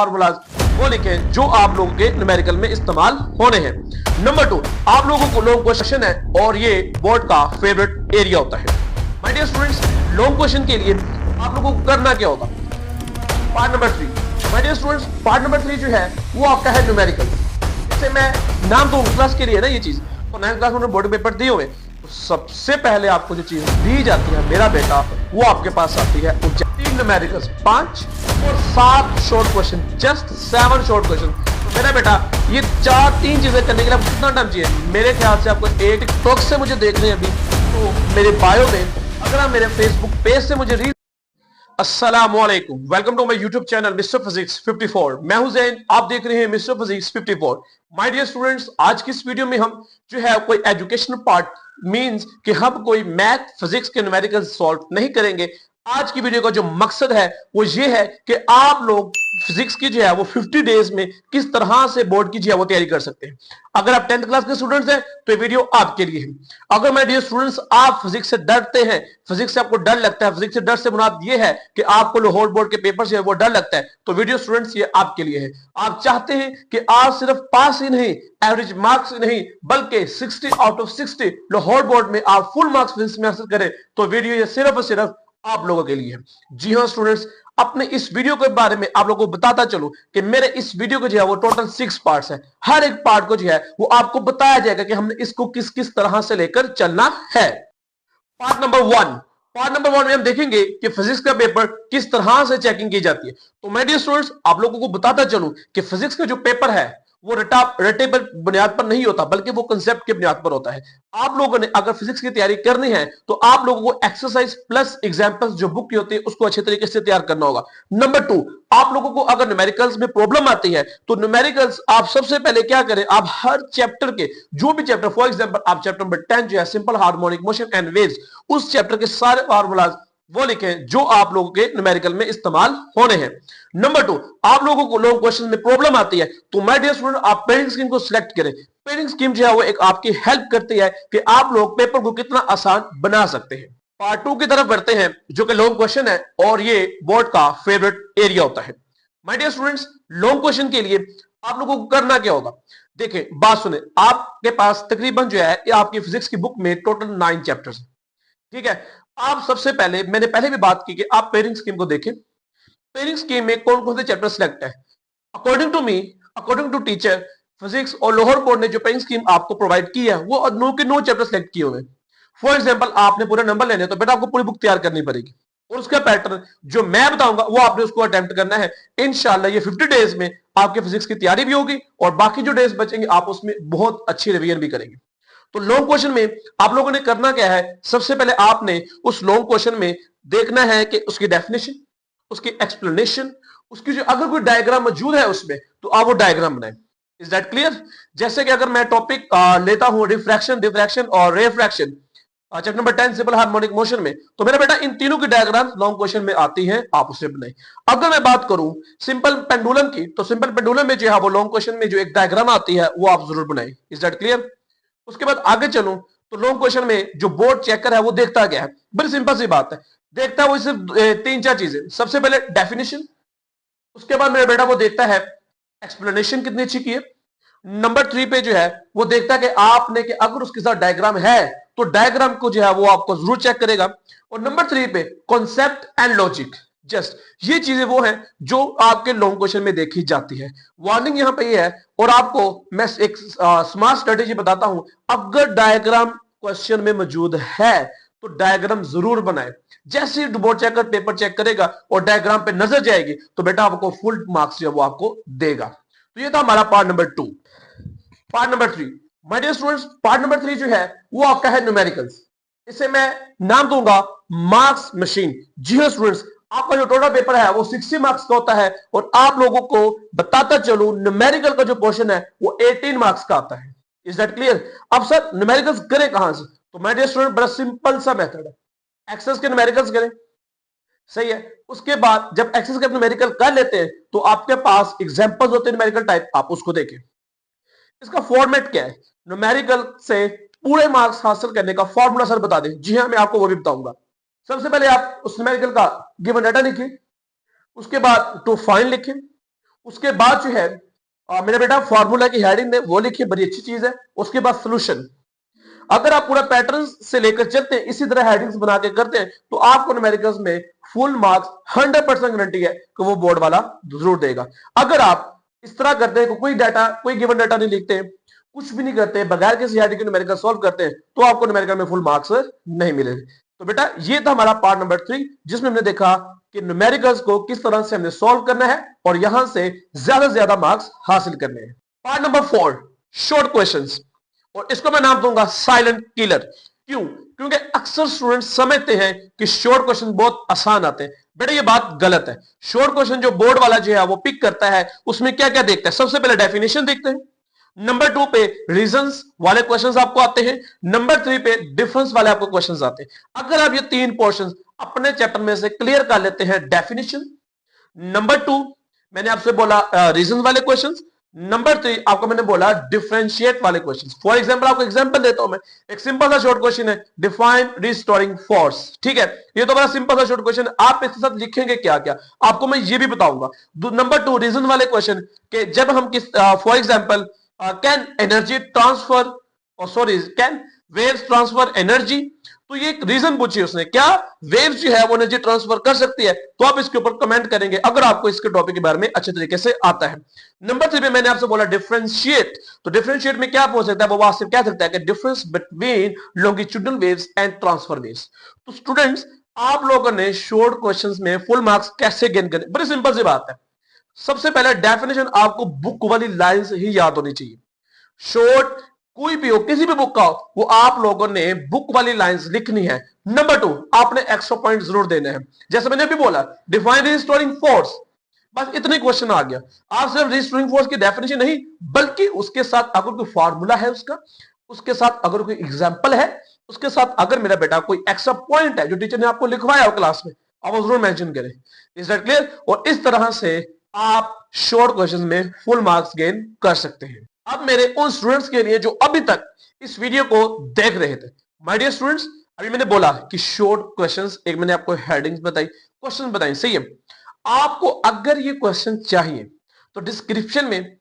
Formulas वो लिखें जो आप लोगों के न्यूमेरिकल में इस्तेमाल होने हैं। नंबर 2, आप लोगों को लॉन्ग क्वेश्चन है और ये बोर्ड का फेवरेट एरिया होता है। My dear students, long question के लिए आप लोगों को करना क्या होगा? Part number 3, my dear students, part number 3 जो है वो आपका है न्यूमेरिकल। इसे मैं नाम दूं क्लास के लिए ना, ये चीज तो 9th क्लास में बोर्ड पेपर दिए हुए, तो सबसे पहले आपको जो चीज दी जाती है मेरा बेटा, वो आपके पास आती है 3 न्यूमेरिकल्स, 5 और 7 short question, just 7 short question. तो मेरा बेटा ये 3 चीजें करने के लिए आपको कितना टाइम चाहिए? मेरे ख्याल से आपको एक टिकटॉक से मुझे देख रहे हैं अभी, तो मेरे बायो में, अगर आप मेरे फेसबुक पेज से मुझे रील अस्सलामुअलैकुम, welcome to my YouTube channel mister physics 54। मैं हूं जैन, आप देख रहे हैं mister physics 54। My dear students, आज की इस वीडियो में हम जो है कोई एजुकेशनल पार्ट मींस कि हम कोई मैथ फिजिक्स के न्यूमेरिकल सॉल्व नहीं करेंगे। आज की वीडियो का जो मकसद है वो ये है कि आप लोग फिजिक्स की जो है वो 50 डेज में किस तरह से बोर्ड की जो है वो तैयारी कर सकते हैं। अगर आप 10th क्लास के स्टूडेंट्स हैं तो ये वीडियो आपके लिए है। अगर माय डियर स्टूडेंट्स आप फिजिक्स से डरते हैं, फिजिक्स से आपको डर लगता है, फिजिक्स से डर से मुराद ये है कि आपको लाहौर बोर्ड के पेपर से वो डर लगता है, तो वीडियो स्टूडेंट्स ये आपके लिए है। आप चाहते हैं कि आप सिर्फ पास ही नहीं, एवरेज मार्क्स ही नहीं, बल्कि 60 आउट ऑफ 60 लाहौर बोर्ड में आप फुल मार्क्स फिजिक्स में हासिल करें, तो वीडियो ये सिर्फ और सिर्फ आप लोगों के लिए है। जी हाँ स्टूडेंट्स, अपने इस वीडियो के बारे में आप लोगों को बताता चलूं कि मेरे इस वीडियो को जो है वो टोटल 6 पार्ट्स है। हर एक पार्ट को जो है वो आपको बताया जाएगा कि हमने इसको किस किस तरह से लेकर चलना है। पार्ट नंबर 1 में हम देखेंगे कि फिजिक्स का पेपर किस तरह से चेकिंग की जाती है। तो माय डियर स्टूडेंट्स, आप लोगों को बताता चलूं कि फिजिक्स का जो पेपर है वो रटेबल बुनियाद पर नहीं होता, बल्कि वो कंसेप्ट के बुनियाद पर होता है। आप लोगों ने अगर फिजिक्स की तैयारी करनी है तो आप लोगों को एक्सरसाइज प्लस एग्जांपल्स जो बुक की होती है उसको अच्छे तरीके से तैयार करना होगा। नंबर 2, आप लोगों को अगर न्यूमेरिकल्स में प्रॉब्लम आती है तो न्यूमेरिकल्स आप सबसे पहले क्या करें, आप हर चैप्टर के जो भी चैप्टर, फॉर एग्जांपल आप चैप्टर नंबर 10 जो है simple harmonic motion and waves, उस चैप्टर के सारे फार्मूलाज वो लिखें जो आप लोगों के न्यूमेरिकल में इस्तेमाल होने हैं। नंबर 2, आप लोगों को लॉन्ग क्वेश्चन में प्रॉब्लम आती है तो माय डियर स्टूडेंट आप पेयरिंग स्कीम को सिलेक्ट करें। पेयरिंग स्कीम जो है वो एक आपकी हेल्प करती है कि आप लोग पेपर को कितना आसान बना सकते हैं। पार्ट 2 की तरफ बढ़ते हैं जो कि लॉन्ग क्वेश्चन है और ये बोर्ड का फेवरेट एरिया होता है। My dear students, long question के लिए आप लोगों को करना क्या होगा? देखिए बात सुने, आपके पास तकरीबन जो है आपकी फिजिक्स की बुक में टोटल 9 चैप्टर्स हैं, ठीक है। आप सबसे पहले, मैंने पहले भी बात की कि आप पेयरिंग स्कीम को देखें। पेयरिंग स्कीम में कौन कौन से चैप्टर सिलेक्ट है? According to me, according to teacher, physics और लाहौर बोर्ड ने जो पेयरिंग स्कीम आपको प्रोवाइड की है वो 9 के 9 चैप्टर सिलेक्ट किए हुए हैं। फॉर एग्जांपल आपने पूरे नंबर लेने तो बेटा आपको पूरी बुक तैयार करनी पड़ेगी और उसका पैटर्न जो मैं बताऊंगा वो आपने उसको अटेम्प्ट करना है। इंशाल्लाह ये 50 डेज में आपके फिजिक्स की तैयारी भी होगी और बाकी जो डेज बचेंगे आप उसमें बहुत अच्छी रिवीजन भी करेंगे। तो लॉन्ग क्वेश्चन में आप लोगों ने करना क्या है, सबसे पहले आपने उस लॉन्ग क्वेश्चन में देखना है कि उसकी डेफिनेशन, उसकी एक्सप्लेनेशन, उसकी जो अगर कोई डायग्राम मौजूद है उसमें तो आप वो डायग्राम बनाएं। Is that clear? जैसे कि अगर मैं टॉपिक लेता हूं डिफ्रैक्शन और refraction, chapter number 10 simple harmonic motion में, तो मेरा बेटा इन तीनों की डायग्राम लॉन्ग क्वेश्चन में आती है, आप उसे बनाएं। अगर मैं बात करूं सिंपल पेंडुलम की, तो सिंपल पेंडुलम में जो है वो लॉन्ग क्वेश्चन में जो एक डायग्राम आती है वो आप जरूर बनाएं। Is that clear? उसके बाद आगे चलूं तो लॉन्ग क्वेश्चन में जो बोर्ड चेकर है वो देखता क्या है? बड़ी सिंपल सी बात है, देखता है वो सिर्फ 3-4 चीजें। सबसे पहले डेफिनेशन, उसके बाद मेरा बेटा वो देखता है एक्सप्लेनेशन कितनी अच्छी की है। नंबर 3 पे जो है वो देखता है कि आपने कि अगर उसके साथ डायग्राम है तो डायग्राम को जो है वो आपको जरूर चेक करेगा। और नंबर 3 पे कॉन्सेप्ट एंड लॉजिक, जस्ट ये चीजें वो हैं जो आपके लॉन्ग क्वेश्चन में देखी जाती है। वार्निंग यहां पे ये है, और आपको मैं एक स्मार्ट स्ट्रेटेजी बताता हूं, अगर डायग्राम क्वेश्चन में मौजूद है तो डायग्राम जरूर बनाए। जैसे बोर्ड चेकर पेपर चेक करेगा और डायग्राम पे नजर जाएगी तो बेटा आपको फुल मार्क्स जो है वो आपको देगा। तो ये था हमारा part number 2। Part number 3, my dear students, part number 3 जो है वो आपका है न्यूमेरिकल्स। इसे मैं नाम दूंगा मार्क्स मशीन। जी हाँ स्टूडेंट्स, आपका जो टोटल पेपर है वो 60 मार्क्स का होता है और आप लोगों को बताता चलूं न्यूमेरिकल का जो पोर्शन है वो 18 मार्क्स का आता है। Is that clear? अब सर न्यूमेरिकल्स करें कहां से? तो माय डियर स्टूडेंट बड़ा सिंपल सा मेथड है, एक्सेस के न्यूमेरिकल्स करें। सही है। उसके बाद जब एक्सेस के न्यूमेरिकल कर लेते हैं तो आपके पास एग्जांपल्स होते हैं न्यूमेरिकल टाइप, आप उसको देखें। इसका फॉर्मेट क्या है? न्यूमेरिकल से पूरे मार्क्स हासिल करने का फॉर्मूला सर बता दें। जी हाँ, मैं आपको वो भी बताऊंगा। सबसे पहले आप उस न्यूमेरिकल का गिवन डाटा लिखें, उसके बाद टू फाइंड लिखें, उसके बाद जो है मेरा बेटा फॉर्मूला की हेडिंग है वो लिखिए, बड़ी अच्छी चीज है। उसके बाद सोल्यूशन, अगर आप पूरा पैटर्न से लेकर चलते हैं, इसी तरह हेडिंग्स बना के करते हैं, तो आपको न्यूमेरिकल्स में फुल मार्क्स 100% गारंटी है कि वो बोर्ड वाला जरूर देगा। अगर आप इस तरह करते हैं, कोई डाटा, कोई गिवन डाटा नहीं लिखते, कुछ भी नहीं करते, बगैर किसी हेडिंग के न्यूमेरिकल सॉल्व करते हैं, तो आपको न्यूमेरिकल में फुल मार्क्स नहीं मिलेंगे। तो बेटा ये था हमारा पार्ट नंबर 3, जिसमें हमने देखा कि न्यूमेरिकल्स को किस तरह से हमने सॉल्व करना है और यहां से ज्यादा से ज्यादा मार्क्स हासिल करने हैं। पार्ट नंबर 4, शॉर्ट क्वेश्चंस, और इसको मैं नाम दूंगा साइलेंट किलर। क्यों? क्योंकि अक्सर स्टूडेंट समझते हैं कि शॉर्ट क्वेश्चन बहुत आसान आते हैं। बेटा ये बात गलत है। शॉर्ट क्वेश्चन जो बोर्ड वाला जो है वो पिक करता है, उसमें क्या क्या देखता है? सबसे पहले डेफिनेशन देखते हैं, नंबर 2 पे रीजंस वाले क्वेश्चंस आपको आते हैं, नंबर 3 पे डिफरेंस वाले आपको क्वेश्चंस आते हैं। अगर आप ये 3 पोर्शंस अपने चैप्टर में से क्लियर कर लेते हैं, डेफिनेशन, नंबर 2 मैंने आपसे बोला रीजन वाले क्वेश्चंस, नंबर 3 आपको मैंने बोला डिफरेंशिएट वाले क्वेश्चंस। फॉर एग्जांपल आपको एग्जांपल देता हूं मैं, एक सिंपल सा शॉर्ट क्वेश्चन है, डिफाइन रिस्टोरिंग फोर्स। ठीक है, ये तो बड़ा सिंपल सा शॉर्ट क्वेश्चन, आप इसके साथ लिखेंगे क्या क्या आपको मैं ये भी बताऊंगा। नंबर 2 रीजन वाले क्वेश्चन के जब हम किस for example can energy transfer, sorry can waves transfer energy, तो ये एक रीजन पूछी उसने, क्या वेव्स जो है वो एनर्जी ट्रांसफर कर सकती है? तो आप इसके ऊपर कमेंट करेंगे अगर आपको इसके टॉपिक के बारे में अच्छे तरीके से आता है। नंबर 3 पे मैंने आपसे बोला डिफरेंशिएट, तो डिफरेंशिएट में क्या पूछ सकता है? वो आपसे क्या सकता है कि difference between longitudinal waves and transfer waves. तो स्टूडेंट्स आप लोगों ने शॉर्ट क्वेश्चंस में फुल मार्क्स कैसे गेन करें? बड़ी सिंपल सी बात है। सबसे पहले डेफिनेशन आपको बुक वाली लाइंस ही याद होनी चाहिए। शॉर्ट कोई भी हो, किसी भी बुक का हो, वो आप लोगों ने बुक वाली लाइंस लिखनी है। नंबर 2 आपने एक्स्ट्रा पॉइंट जरूर देने हैं, जैसे मैंने अभी बोला डिफाइन रिस्टोरिंग फोर्स, बस इतने क्वेश्चन आ गया। आप सिर्फ रिस्टोरिंग फोर्स की डेफिनेशन नहीं, बल्कि उसके साथ अगर कोई फार्मूला है उसका, उसके साथ अगर कोई एग्जांपल है, उसके साथ अगर मेरा बेटा कोई एक्स्ट्रा पॉइंट है जो टीचर ने आपको लिखवाया हो क्लास में, आप वो जरूर मेंशन करें। Is that clear? और इस तरह से आप शॉर्ट क्वेश्चन में फुल मार्क्स गेन कर सकते हैं। अब मेरे उन स्टूडेंट्स के लिए जो अभी तक इस वीडियो को देख रहे थे, माय डियर स्टूडेंट्स, अभी मैंने बोला कि शॉर्ट क्वेश्चंस, एक मैंने आपको हेडिंग्स बताई, क्वेश्चन बताए, सही है। आपको अगर ये क्वेश्चन चाहिए तो डिस्क्रिप्शन में,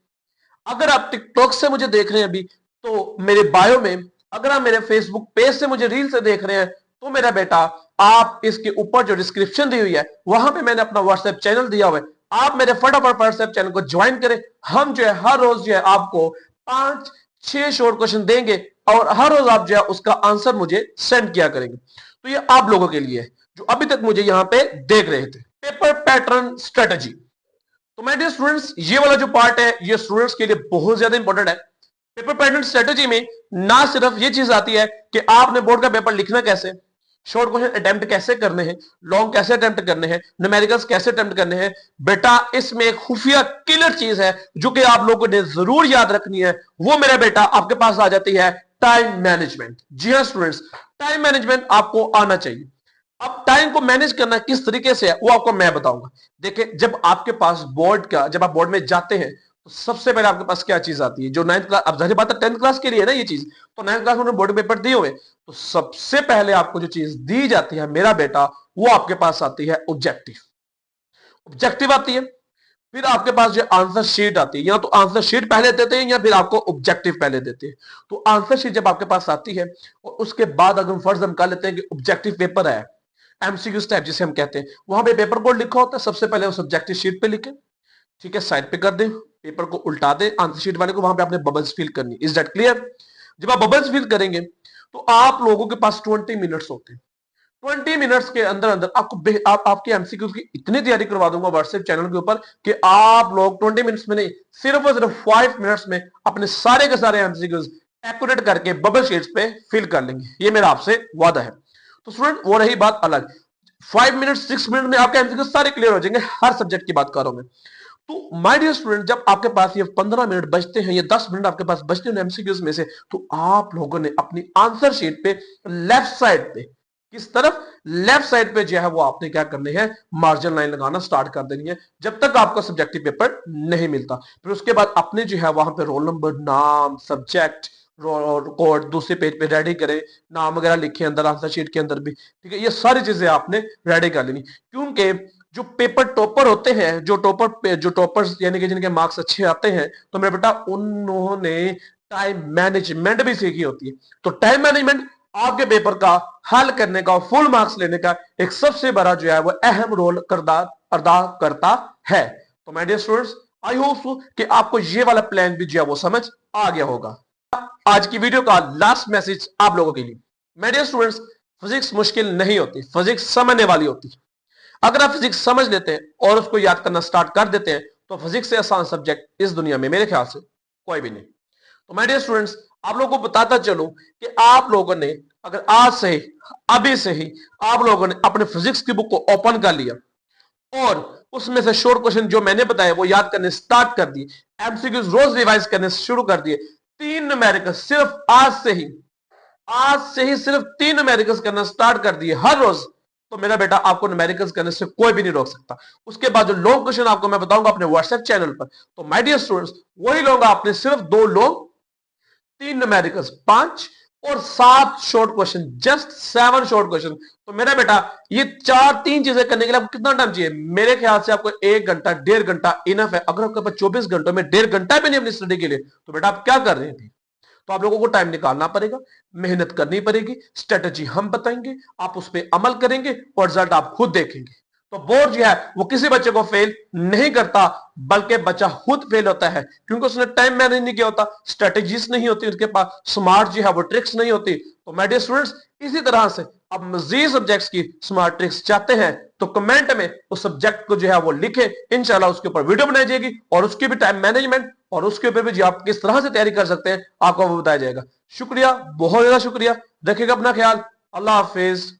अगर आप टिकटॉक से मुझे देख रहे हैं अभी, तो मेरे बायो में, अगर आप मेरे फेसबुक पेज से मुझे रील से देख रहे हैं, तो मेरा बेटा आप इसके ऊपर जो डिस्क्रिप्शन दी हुई है वहां पे मैंने अपना व्हाट्सएप चैनल दिया हुआ है, आप मेरे फटाफट व्हाट्सएप चैनल को ज्वाइन करें। हम जो है हर रोज जो है आपको 5-6 शॉर्ट क्वेश्चन देंगे और हर रोज आप जो है उसका आंसर मुझे सेंड किया करेंगे। तो ये आप लोगों के लिए है जो अभी तक मुझे यहां पे देख रहे थे। पेपर पैटर्न स्ट्रेटजी, तो माय डियर स्टूडेंट्स ये वाला जो पार्ट है ये स्टूडेंट्स के लिए बहुत ज्यादा इंपॉर्टेंट है। पेपर पैटर्न स्ट्रेटजी में ना सिर्फ ये चीज आती है कि आपने बोर्ड का पेपर लिखना कैसे, शॉर्ट क्वेश्चन अटेम्प्ट कैसे करने हैं, लॉन्ग कैसे अटेम्प्ट करने हैं, न्यूमेरिकल्स कैसे अटेम्प्ट करने हैं, बेटा इसमें एक खुफिया किलर चीज है जो कि आप लोगों ने जरूर याद रखनी है। वो मेरा बेटा आपके पास आ जाती है टाइम मैनेजमेंट। जी हाँ स्टूडेंट्स, टाइम मैनेजमेंट आपको आना चाहिए। अब टाइम को मैनेज करना किस तरीके से है वो आपको मैं बताऊंगा। देखिए जब आपके पास बोर्ड का, जब आप बोर्ड में जाते हैं तो सबसे पहले आपके पास क्या चीज आती है? जो 9th क्लास, अब जाहिर बात है 10th क्लास के लिए है ना ये चीज, तो 9th क्लास में बोर्ड पेपर दिए हुए, तो सबसे पहले आपको जो चीज दी जाती है मेरा बेटा, वो आपके पास आती है ऑब्जेक्टिव। ऑब्जेक्टिव आती है, फिर आपके पास जो आंसर शीट आती है, या तो आंसर शीट पहले देते हैं या फिर आपको ऑब्जेक्टिव पहले देते हैं। तो आंसर शीट जब आपके पास आती है और उसके बाद अगर फर्ज हम कर लेते हैं कि ऑब्जेक्टिव पेपर है, एमसीक्यू टाइप जिसे हम कहते हैं, वहां पे पेपर कोड लिखा होता है, सबसे पहले उस ऑब्जेक्टिव शीट पे लिखें, ठीक है, साइड पे कर दें, पेपर को उल्टा दें, आंसर शीट वाले को, वहां पे आपने बबल्स फिल करनी। Is that clear? जब आप बबल्स फिल करेंगे तो आप लोगों के पास 20 मिनट्स होते हैं। 20 मिनट्स के अंदर अंदर आपको आपके एमसीक्यूज की इतनी तैयारी करवा दूंगा व्हाट्सएप चैनल के ऊपर कि आप लोग 20 मिनट्स में नहीं, सिर्फ और सिर्फ 5 मिनट्स में अपने सारे के सारे एमसीक्यूज एक्यूरेट करके बबल शीट्स पे फिल कर लेंगे। ये मेरा आपसे वादा है। तो स्टूडेंट वो रही बात अलग, 5 मिनट 6 मिनट में आपके एमसीक्यू सारे क्लियर हो जाएंगे, हर सब्जेक्ट की बात कर रहा हूं मैं। तो माय डियर स्टूडेंट जब आपके पास ये 15 मिनट बचते हैं, ये 10 मिनट आपके पास बचते हैं एमसीक्यूज में से, तो आप लोगों ने अपनी आंसर शीट पे लेफ्ट साइड पे, किस तरफ? लेफ्ट साइड पे जो है वो आपने क्या करनी है, मार्जिन लाइन लगाना स्टार्ट कर देनी है जब तक आपका सब्जेक्टिव पेपर नहीं मिलता। फिर उसके बाद अपने जो है वहां पे रोल नंबर, नाम, सब्जेक्ट, कोड दूसरे पेज पे रेडी करें, नाम वगैरह लिखे अंदर आंसर शीट के अंदर भी, ठीक है। ये सारी चीजें आपने रेडी कर लेनी, क्योंकि जो पेपर टॉपर होते हैं, जो टॉपर्स यानी कि जिनके मार्क्स अच्छे आते हैं, तो मेरे बेटा उन्होंने टाइम मैनेजमेंट भी सीखी होती है। तो टाइम मैनेजमेंट आपके पेपर का हल करने का, फुल मार्क्स लेने का एक सबसे बड़ा जो है वो अहम रोल अदा करता है। तो my dear students, I hope कि आपको ये वाला प्लान भी जो है वो समझ आ गया होगा। आज की वीडियो का लास्ट मैसेज आप लोगों के लिए, माय डियर स्टूडेंट्स, फिजिक्स मुश्किल नहीं होती, फिजिक्स समझने वाली होती। अगर आप फिजिक्स समझ लेते हैं और उसको याद करना स्टार्ट कर देते हैं, तो फिजिक्स से आसान सब्जेक्ट इस दुनिया में मेरे ख्याल से कोई भी नहीं। तो माय डियर स्टूडेंट्स, आप लोगों को बताता चलूं कि आप लोगों ने अगर आज से ही, अभी से ही आप लोगों ने अपने फिजिक्स की बुक को ओपन कर लिया और उसमें से शॉर्ट क्वेश्चन जो मैंने बताया वो याद करने स्टार्ट कर दिए, एमसीक्यूज रोज रिवाइज करने शुरू कर दिए, 3 न्यूमेरिकल सिर्फ आज से ही सिर्फ 3 न्यूमेरिकल्स करना स्टार्ट कर दिए हर रोज, तो मेरा बेटा आपको न्यूमेरिकल्स करने से कोई भी नहीं रोक सकता। उसके बाद जो लॉन्ग क्वेश्चन आपको मैं बताऊंगा अपने व्हाट्सएप चैनल पर, तो माय डियर स्टूडेंट्स वही लूंगा आपने सिर्फ 2 लॉन्ग, 3 न्यूमेरिकल्स, 5 और 7 short question, just 7 short question. तो मेरा बेटा ये 3 चीजें करने के लिए आपको कितना टाइम चाहिए? मेरे ख्याल से आपको 1 घंटा 1.5 घंटा इनफ है। अगर आपके पास 24 घंटों में 1.5 घंटा भी नहीं अपनी स्टडी के लिए, तो बेटा आप क्या कर रहे हैं? तो आप लोगों को टाइम निकालना पड़ेगा, मेहनत करनी पड़ेगी, स्ट्रेटेजी हम बताएंगे, आप उस पर अमल करेंगे और रिजल्ट आप खुद देखेंगे। तो बोर्ड जो है वो किसी बच्चे को फेल नहीं करता, बल्कि बच्चा खुद फेल होता है, क्योंकि उसने टाइम मैनेज नहीं किया होता, स्ट्रेटेजीज नहीं होती उसके पास, स्मार्ट जो है वो ट्रिक्स नहीं होती। तो माय डियर स्टूडेंट्स, इसी तरह से आप मजीद सब्जेक्ट्स की स्मार्ट ट्रिक्स चाहते हैं तो कमेंट में उस सब्जेक्ट को जो है वो लिखे, इंशाल्लाह उसके ऊपर वीडियो बनाई जाएगी और उसकी भी टाइम मैनेजमेंट और उसके ऊपर भी जो आप किस तरह से तैयारी कर सकते हैं आपको वो बताया जाएगा। शुक्रिया, बहुत ज्यादा शुक्रिया, रखिएगा अपना ख्याल, अल्लाह हाफिज।